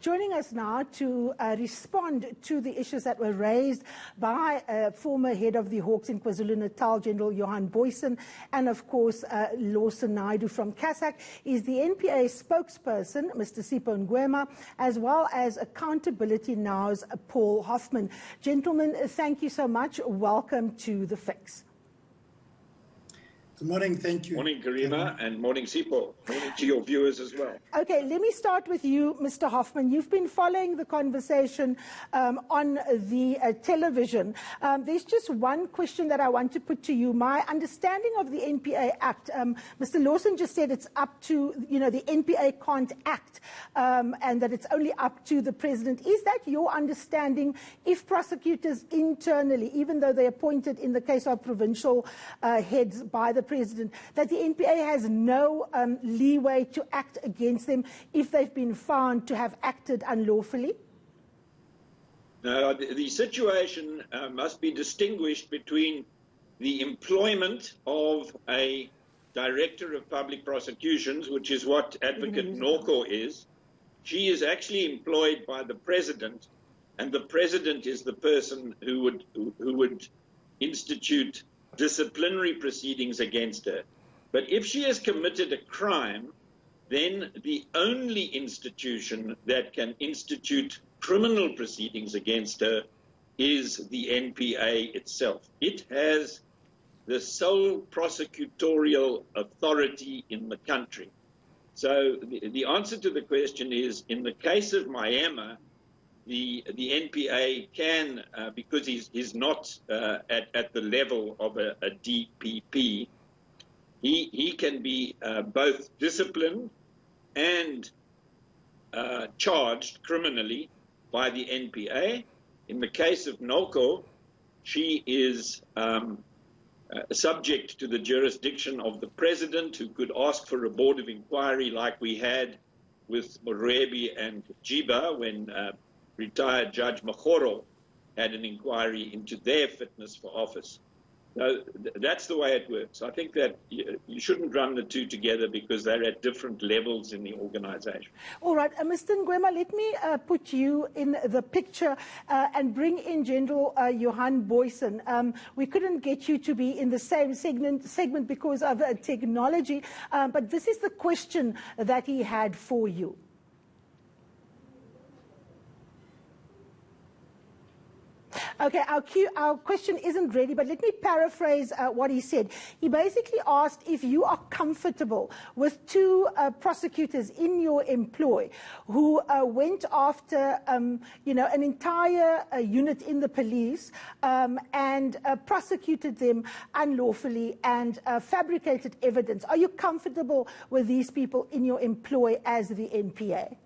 joining us now to respond to the issues that were raised by former head of the Hawks in KwaZulu-Natal, General Johan Boysen, and of course Lawson Naidu from Kock, is the NPA spokesperson, Mr. Sipho Ngwema, as well as Accountability Now's Paul Hoffman. Gentlemen, thank you so much. Welcome to The Fix. Good morning, thank you. Morning, Karima, and morning, Sipho. Morning to your viewers as well. Okay, let me start with you, Mr. Hoffman. You've been following the conversation on the television. There's just one question that I want to put to you. My understanding of the NPA Act, Mr. Lawson just said it's up to, the NPA can't act and that it's only up to the president. Is that your understanding if prosecutors internally, even though they're appointed in the case of provincial heads by the president, that the NPA has no leeway to act against them if they've been found to have acted unlawfully? No, the situation must be distinguished between the employment of a director of public prosecutions, which is what Advocate Norco is. She is actually employed by the president, and the president is the person who would institute disciplinary proceedings against her. But if she has committed a crime, then the only institution that can institute criminal proceedings against her is the NPA itself. It has the sole prosecutorial authority in the country. So the answer to the question is, in the case of Miami, the NPA can, because he's not at the level of a DPP, he can be both disciplined and charged criminally by the NPA. In the case of Norco, she is subject to the jurisdiction of the president, who could ask for a board of inquiry like we had with Morebi and Jiba when retired Judge Mahoro had an inquiry into their fitness for office. So that's the way it works. I think that you shouldn't run the two together because they're at different levels in the organization. All right, Mr. Ngwema, let me put you in the picture and bring in General Johan Boysen. We couldn't get you to be in the same segment because of technology, but this is the question that he had for you. Okay, our question isn't ready, but let me paraphrase what he said. He basically asked if you are comfortable with two prosecutors in your employ who went after, an entire unit in the police and prosecuted them unlawfully and fabricated evidence. Are you comfortable with these people in your employ as the NPA?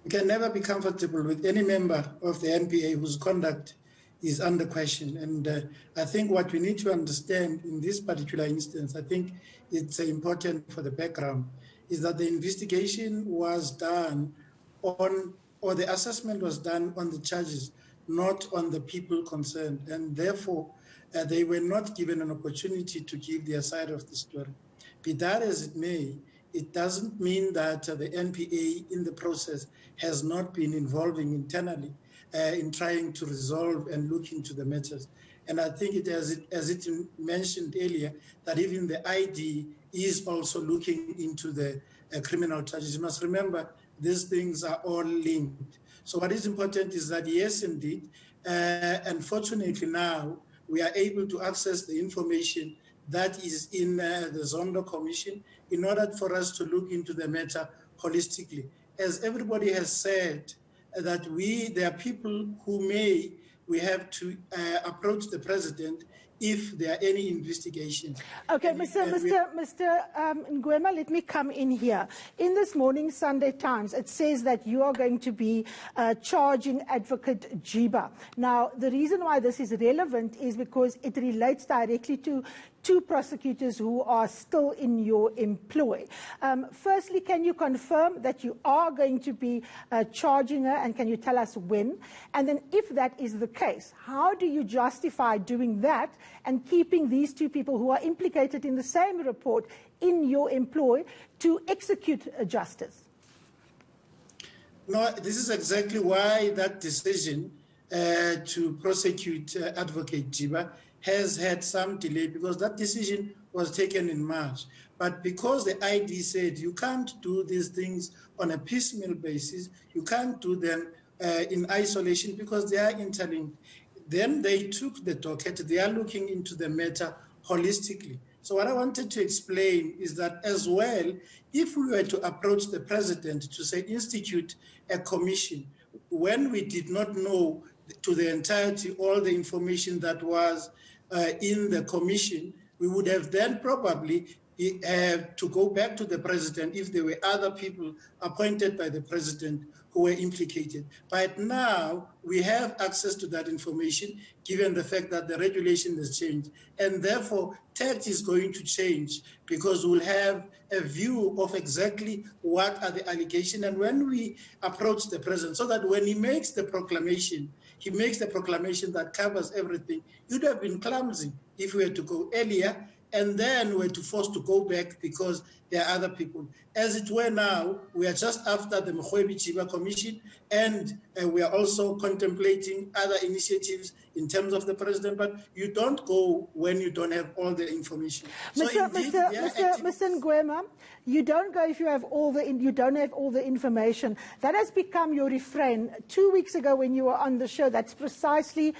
We can never be comfortable with any member of the NPA whose conduct is under question. And I think what we need to understand in this particular instance, I think it's important for the background, is that the investigation was done on, or the assessment was done on the charges, not on the people concerned. And therefore, they were not given an opportunity to give their side of the story. Be that as it may, it doesn't mean that the NPA in the process has not been involving internally in trying to resolve and look into the matters. And I think it, as it mentioned earlier, that even the ID is also looking into the criminal charges. You must remember, these things are all linked. So what is important is that, yes, indeed, unfortunately now, we are able to access the information that is in the Zondo Commission in order for us to look into the matter holistically. As everybody has said, that there are people who we have to approach the president if there are any investigations. Okay, Mr. Ngwema, let me come in here. In this morning's Sunday Times, it says that you are going to be charging Advocate Jiba. Now, the reason why this is relevant is because it relates directly to two prosecutors who are still in your employ. Firstly, can you confirm that you are going to be charging her, and can you tell us when? And then if that is the case, how do you justify doing that and keeping these two people who are implicated in the same report in your employ to execute justice? No, this is exactly why that decision to prosecute Advocate Jiba has had some delay, because that decision was taken in March. But because the ID said you can't do these things on a piecemeal basis, you can't do them in isolation because they are interlinked, then they took the docket. They are looking into the matter holistically. So what I wanted to explain is that as well, if we were to approach the president to say institute a commission when we did not know to the entirety all the information that was in the commission, we would have then probably have to go back to the president if there were other people appointed by the president who were implicated. But now we have access to that information given the fact that the regulation has changed. And therefore, tact is going to change because we'll have a view of exactly what are the allegations. And when we approach the president, so that when he makes the proclamation, he makes the proclamation that covers everything. It would have been clumsy if we had to go earlier and then we're forced to go back because there are other people. As it were now, we are just after the Mokgwebi Jiba Commission, and we are also contemplating other initiatives in terms of the president, but you don't go when you don't have all the information. Mr. Ngwema, you don't go if you have you don't have all the information. That has become your refrain. 2 weeks ago when you were on the show, that's precisely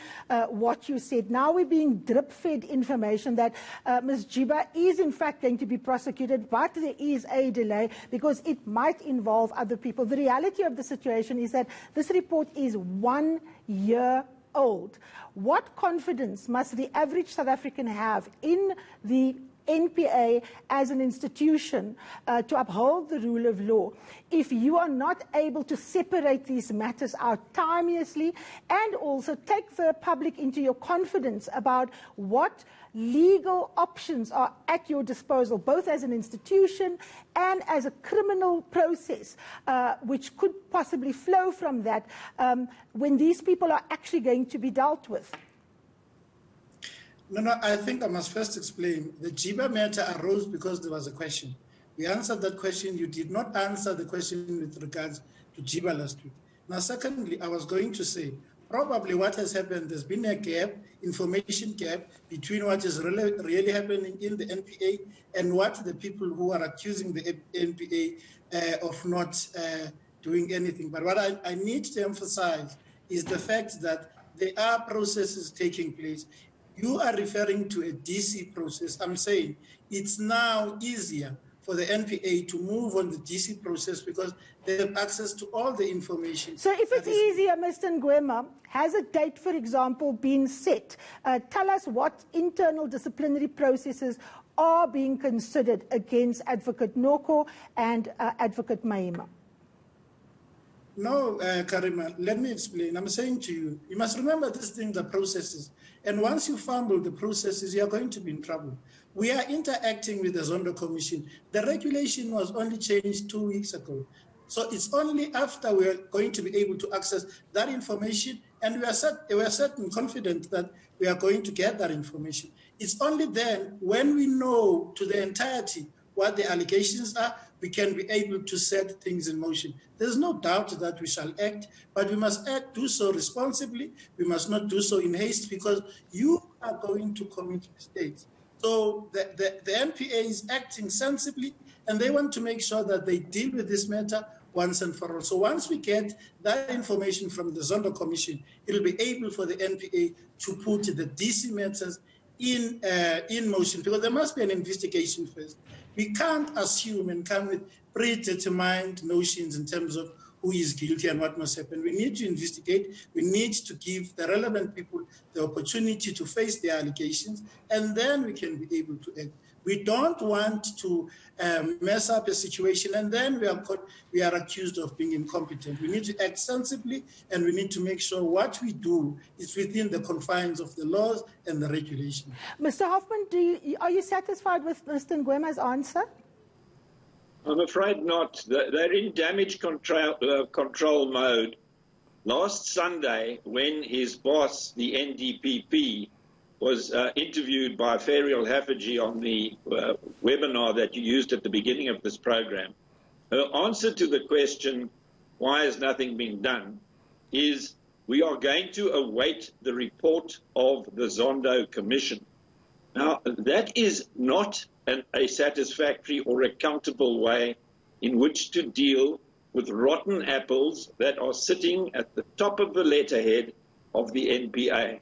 what you said. Now we're being drip-fed information that Ms. Jiba is in fact going to be prosecuted, but there is a delay because it might involve other people. The reality of the situation is that this report is 1 year old. What confidence must the average South African have in the NPA as an institution to uphold the rule of law if you are not able to separate these matters out timeously and also take the public into your confidence about what legal options are at your disposal, both as an institution and as a criminal process, which could possibly flow from that when these people are actually going to be dealt with? No, I think I must first explain. The Jiba matter arose because there was a question. We answered that question. You did not answer the question with regards to Jiba last week. Now, secondly, I was going to say, probably what has happened, there's been a gap, information gap, between what is really happening in the NPA and what the people who are accusing the NPA of not doing anything. But what I need to emphasize is the fact that there are processes taking place. You are referring to a DC process. I'm saying it's now easier for the NPA to move on the DC process because they have access to all the information. So if it's easier, Mr. Ngwema, has a date, for example, been set? Tell us what internal disciplinary processes are being considered against Advocate Noko and Advocate Maima. No, Karima, let me explain. I'm saying to you, you must remember these things are processes. And once you fumble the processes, you are going to be in trouble. We are interacting with the Zondo Commission. The regulation was only changed 2 weeks ago. So it's only after we are going to be able to access that information, and we are certain, confident that we are going to get that information. It's only then when we know to the entirety what the allegations are, we can be able to set things in motion. There's no doubt that we shall act, but we must do so responsibly. We must not do so in haste because you are going to commit mistakes. So the NPA is acting sensibly, and they want to make sure that they deal with this matter once and for all. So once we get that information from the Zondo Commission, it'll be able for the NPA to put the DC matters in motion, because there must be an investigation first. We can't assume and come with predetermined notions in terms of who is guilty and what must happen. We need to investigate. We need to give the relevant people the opportunity to face their allegations, and then we can be able to act. We don't want to mess up a situation and then we are accused of being incompetent. We need to act sensibly, and we need to make sure what we do is within the confines of the laws and the regulations. Mr. Hoffman, are you satisfied with Mr. Ngwema's answer? I'm afraid not. They're in damage control mode. Last Sunday, when his boss, the NDPP, was interviewed by Ferial Haffajee on the webinar that you used at the beginning of this program, her answer to the question, why has nothing been done, is we are going to await the report of the Zondo Commission. Now, that is not a satisfactory or accountable way in which to deal with rotten apples that are sitting at the top of the letterhead of the NPA.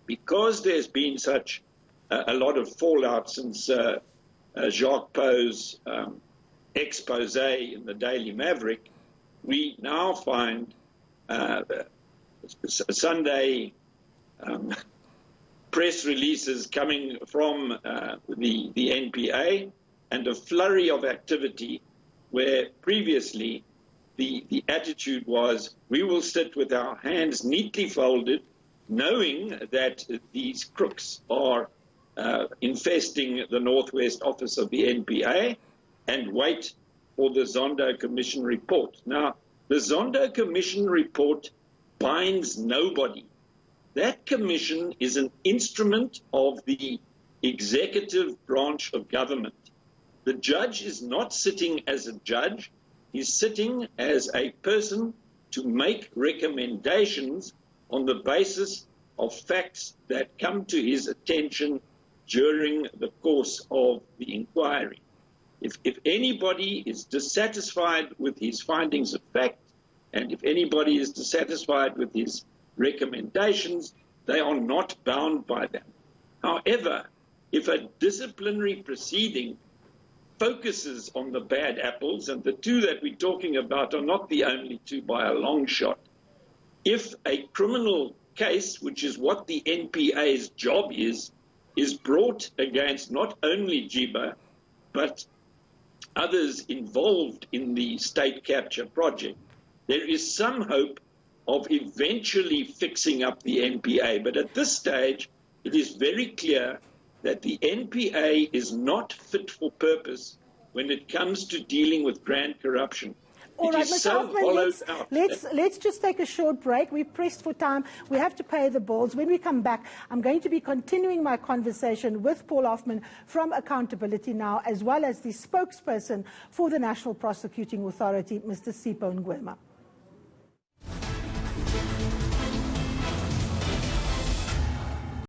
Because there's been such a lot of fallout since Jacques Pauw's expose in the Daily Maverick, we now find Sunday press releases coming from the NPA and a flurry of activity where previously the attitude was we will sit with our hands neatly folded, knowing that these crooks are infesting the Northwest office of the NPA, and wait for the Zondo Commission report. Now, the Zondo Commission report binds nobody. That commission is an instrument of the executive branch of government. The judge is not sitting as a judge. He's sitting as a person to make recommendations on the basis of facts that come to his attention during the course of the inquiry. If anybody is dissatisfied with his findings of fact, and if anybody is dissatisfied with his recommendations, they are not bound by them. However, if a disciplinary proceeding focuses on the bad apples, and the two that we're talking about are not the only two by a long shot, if a criminal case, which is what the NPA's job is brought against not only Jiba, but others involved in the state capture project, there is some hope of eventually fixing up the NPA. But at this stage, it is very clear that the NPA is not fit for purpose when it comes to dealing with grand corruption. All right, Mr. Hoffman, let's just take a short break. We're pressed for time. We have to pay the bills. When we come back, I'm going to be continuing my conversation with Paul Hoffman from Accountability Now, as well as the spokesperson for the National Prosecuting Authority, Mr. Sipho Ngwema.